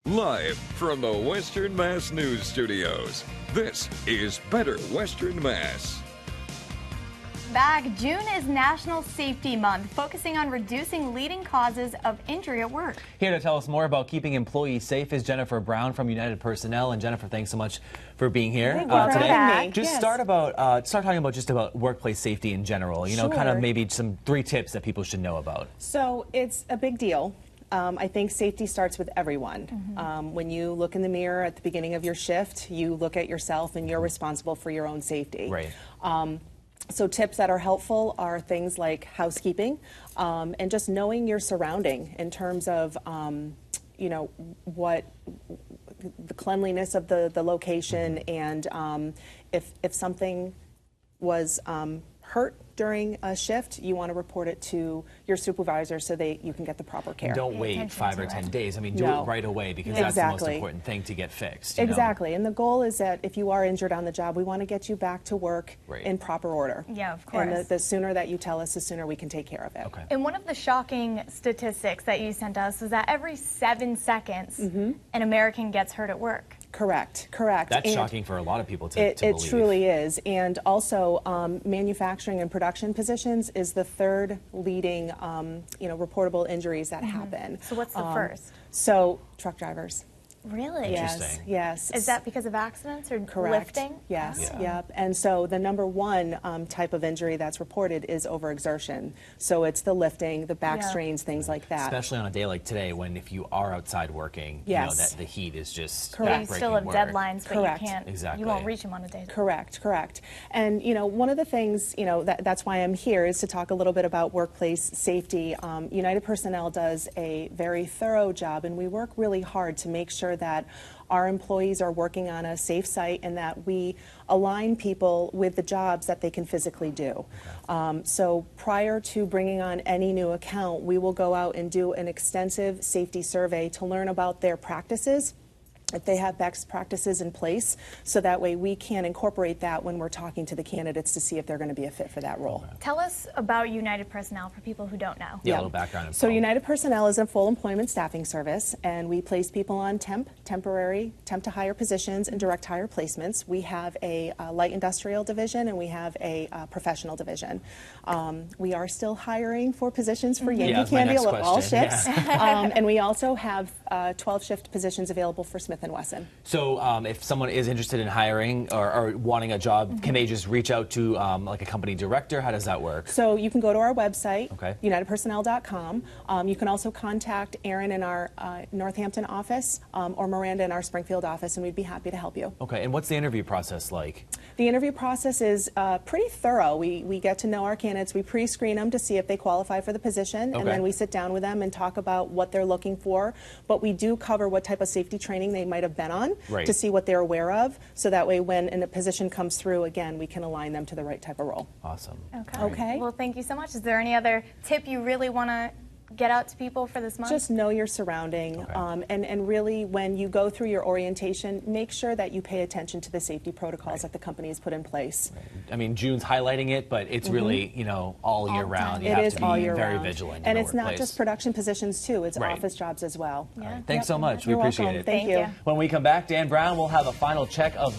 Live from the Western Mass News Studios, this is Better Western Mass. Back, June is National Safety Month, focusing on reducing leading causes of injury at work. Here to tell us more about keeping employees safe is Jennifer Brown from United Personnel. And Jennifer, thanks so much for being here today. Just start talking about just about workplace safety in general. You know, kind of maybe some 3 tips that people should know about. So it's a big deal. I think safety starts with everyone. When you look in the mirror at the beginning of your shift, you look at yourself and you're responsible for your own safety. Right. So tips that are helpful are things like housekeeping and just knowing your surrounding in terms of, you know, what the cleanliness of the location, and if something was hurt during a shift, you want to report it to your supervisor so you can get the proper care. Don't wait 5 or 10 days. I mean, do it right away, because that's the most important thing to get fixed. Exactly. And the goal is that if you are injured on the job, we want to get you back to work in proper order. Yeah, of course. And the sooner that you tell us, the sooner we can take care of it. Okay. And one of the shocking statistics that you sent us is that every 7 seconds, an American gets hurt at work. Correct. That's shocking for a lot of people to believe. It truly is. And also, manufacturing and production positions is the 3rd leading, you know, reportable injuries that happen. So what's the first? So truck drivers. Really? Interesting. Yes. Is that because of accidents or lifting? Yes. Yep. And so the number 1 type of injury that's reported is overexertion. So it's the lifting, the back strains, things like that. Especially on a day like today, when if you are outside working, you know that the heat is just You still have deadlines, but you can't. Exactly. You won't reach them on a day. Correct. And you know, one of the things, you know, that's why I'm here, is to talk a little bit about workplace safety. United Personnel does a very thorough job, and we work really hard to make sure that our employees are working on a safe site and that we align people with the jobs that they can physically do. So prior to bringing on any new account, we will go out and do an extensive safety survey to learn about their practices, if they have best practices in place, so that way we can incorporate that when we're talking to the candidates to see if they're going to be a fit for that role. Tell us about United Personnel for people who don't know. Yeah, a little background. So United Personnel is a full employment staffing service, and we place people on temporary, temp to hire positions and direct hire placements. We have a light industrial division and we have a professional division. We are still hiring for positions for Yankee Candle of all shifts, and we also have 12 shift positions available for Smith & Wesson. So if someone is interested in hiring or wanting a job, can they just reach out to like a company director? How does that work? So you can go to our website, unitedpersonnel.com. You can also contact Aaron in our Northampton office or Miranda in our Springfield office, and we'd be happy to help you. Okay, and what's the interview process like? The interview process is pretty thorough. We get to know our candidates. We pre-screen them to see if they qualify for the position, and then we sit down with them and talk about what they're looking for. But we do cover what type of safety training they might have been on to see what they're aware of, so that way when a position comes through, again, we can align them to the right type of role. Awesome. Okay. Well, thank you so much. Is there any other tip you really want to get out to people for this month? Just know your surrounding, and really when you go through your orientation, make sure that you pay attention to the safety protocols that the company has put in place. I mean, June's highlighting it, but it's really, you know, all year round. You have to be very vigilant. And it's not just production positions too, it's office jobs as well. Thanks so much. We appreciate it. Thank you. When we come back, Dan Brown will have a final check of that.